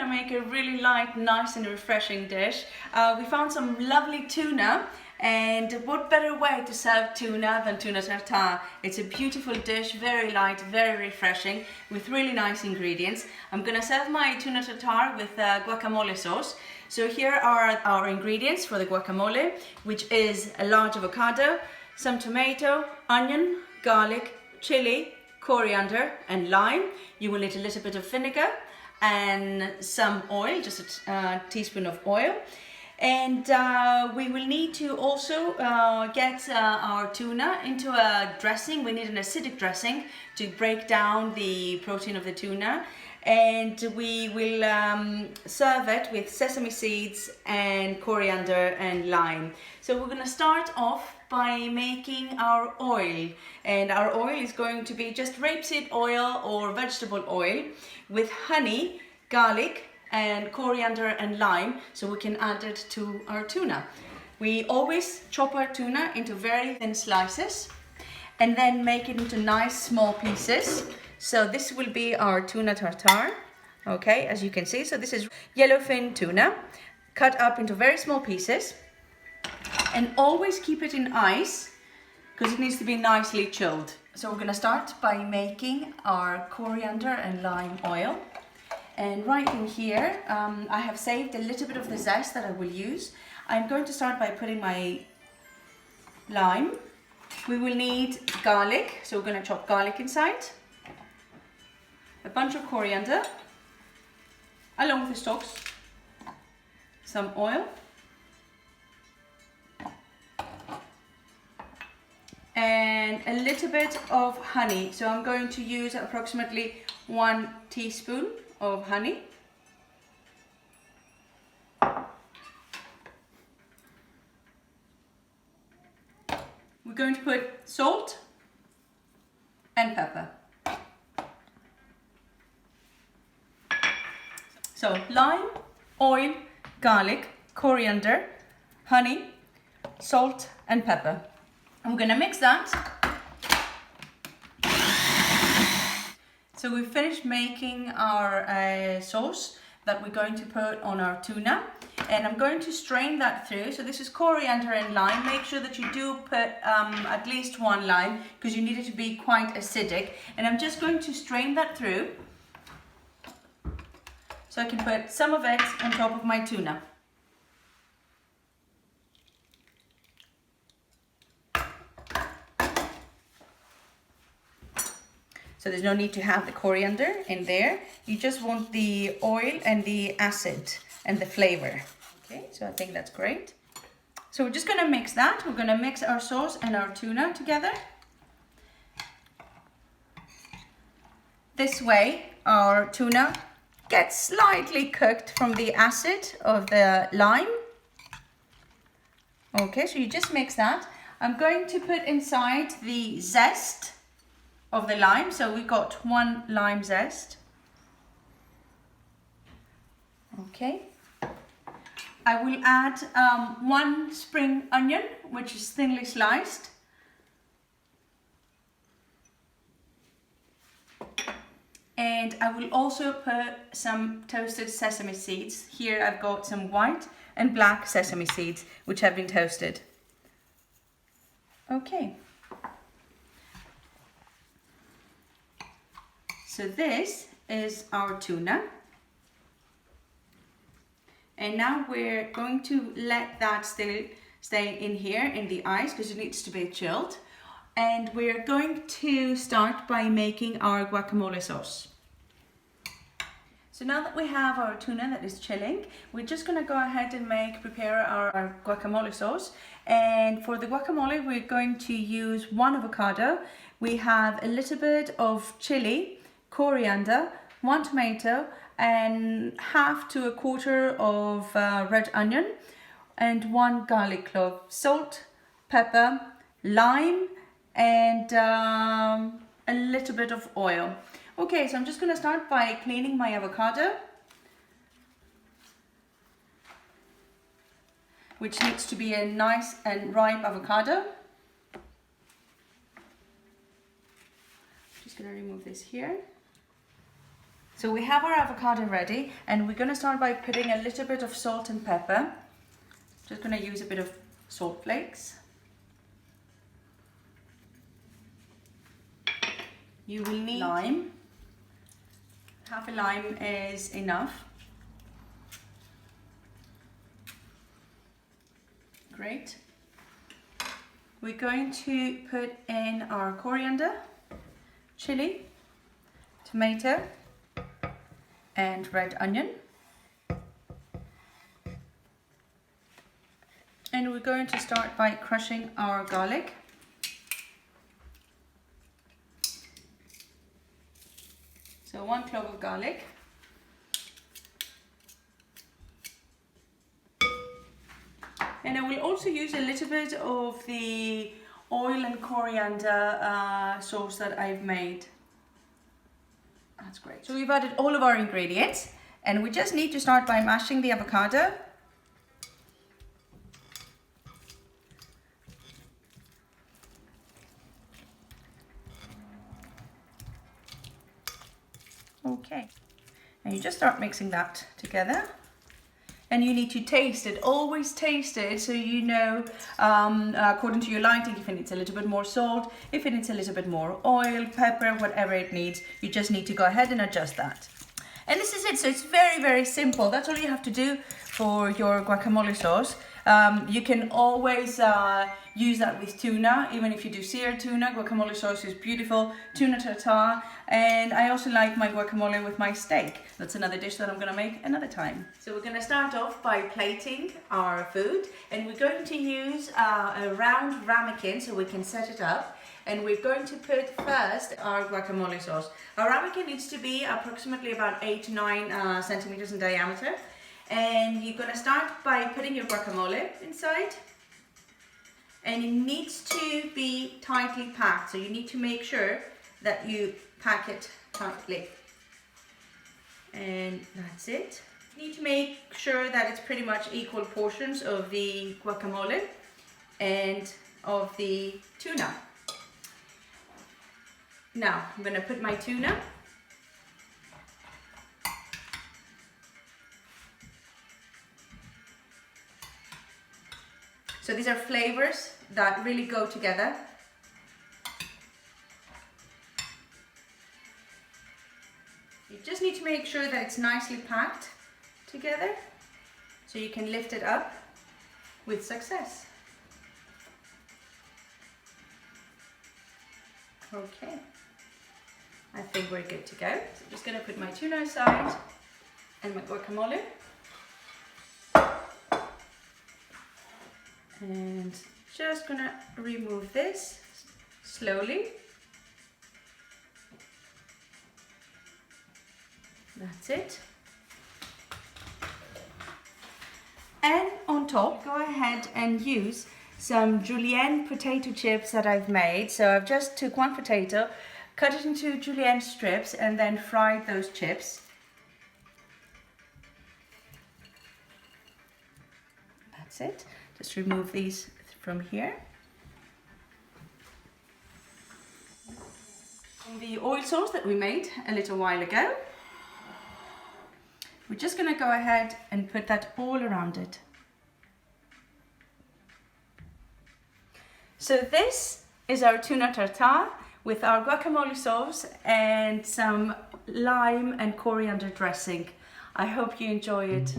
gonna make a really light, nice and refreshing dish. We found some lovely tuna, and what better way to serve tuna than tuna tartare? It's a beautiful dish, very light, very refreshing, with really nice ingredients. I'm gonna serve my tuna tartare with guacamole sauce. So here are our ingredients for the guacamole, which is a large avocado, some tomato, onion, garlic, chili, coriander and lime. You will need a little bit of vinegar and some oil, just a teaspoon of oil. And we will need to also get our tuna into a dressing. We need an acidic dressing to break down the protein of the tuna. And we will serve it with sesame seeds and coriander and lime. So we're going to start off by making our oil, and our oil is going to be just rapeseed oil or vegetable oil with honey, garlic and coriander and lime, so we can add it to our tuna. We always chop our tuna into very thin slices and then make it into nice small pieces. So this will be our tuna tartare, okay, as you can see. So this is yellowfin tuna cut up into very small pieces, and always keep it in ice because it needs to be nicely chilled. So we're going to start by making our coriander and lime oil. And right in here, I have saved a little bit of the zest that I will use. I'm going to start by putting my lime. We will need garlic, so we're going to chop garlic inside. A bunch of coriander, along with the stalks, some oil, and a little bit of honey. So I'm going to use approximately 1 teaspoon of honey. We're going to put salt and pepper. So lime, oil, garlic, coriander, honey, salt and pepper. I'm going to mix that. So we've finished making our sauce that we're going to put on our tuna, and I'm going to strain that through. So this is coriander and lime. Make sure that you do put at least 1 lime because you need it to be quite acidic, and I'm just going to strain that through so I can put some of it on top of my tuna. So there's no need to have the coriander in there. You just want the oil and the acid and the flavor. Okay, so I think that's great. So we're just gonna mix that. We're gonna mix our sauce and our tuna together. This way, our tuna gets slightly cooked from the acid of the lime. Okay, so you just mix that. I'm going to put inside the zest of the lime. So we got 1 lime zest. Okay. I will add 1 spring onion, which is thinly sliced. And I will also put some toasted sesame seeds. Here I've got some white and black sesame seeds, which have been toasted. Okay. So this is our tuna. And now we're going to let that still stay in here in the ice because it needs to be chilled. And we're going to start by making our guacamole sauce. So now that we have our tuna that is chilling, we're just going to go ahead and prepare our guacamole sauce. And for the guacamole, we're going to use 1 avocado. We have a little bit of chili, coriander, 1 tomato, and half to a quarter of red onion, and 1 garlic clove, salt, pepper, lime, and a little bit of oil. Okay, so I'm just going to start by cleaning my avocado, which needs to be a nice and ripe avocado. Just going to remove this here. So we have our avocado ready, and we're going to start by putting a little bit of salt and pepper. Just going to use a bit of salt flakes. You will need lime. Half a lime is enough. Great. We're going to put in our coriander, chili, tomato, and red onion. And we're going to start by crushing our garlic. So 1 clove of garlic. And I will also use a little bit of the oil and coriander sauce that I've made. That's great. So we've added all of our ingredients, and we just need to start by mashing the avocado. Okay, and you just start mixing that together. And you need to taste it, always taste it, so you know according to your liking if it needs a little bit more salt, if it needs a little bit more oil, pepper, whatever it needs. You just need to go ahead and adjust that. And this is it, so it's very, very simple. That's all you have to do for your guacamole sauce. You can always use that with tuna, even if you do seared tuna. Guacamole sauce is beautiful. Tuna tartare, and I also like my guacamole with my steak. That's another dish that I'm going to make another time. So we're going to start off by plating our food, and we're going to use a round ramekin so we can set it up. And we're going to put first our guacamole sauce. Our ramekin needs to be approximately about 8 to 9 centimeters in diameter. And you're going to start by putting your guacamole inside, and it needs to be tightly packed, so you need to make sure that you pack it tightly. And that's it. You need to make sure that it's pretty much equal portions of the guacamole and of the tuna. Now I'm going to put my tuna. So these are flavors that really go together. You just need to make sure that it's nicely packed together so you can lift it up with success. Okay, I think we're good to go. So I'm just going to put my tuna aside and my guacamole. And just gonna remove this slowly. That's it. And on top, go ahead and use some julienne potato chips that I've made. So I've just took one potato, cut it into julienne strips, and then fried those chips. That's it. Just remove these from here. The oil sauce that we made a little while ago, we're just going to go ahead and put that all around it. So this is our tuna tartare with our guacamole sauce and some lime and coriander dressing. I hope you enjoy it.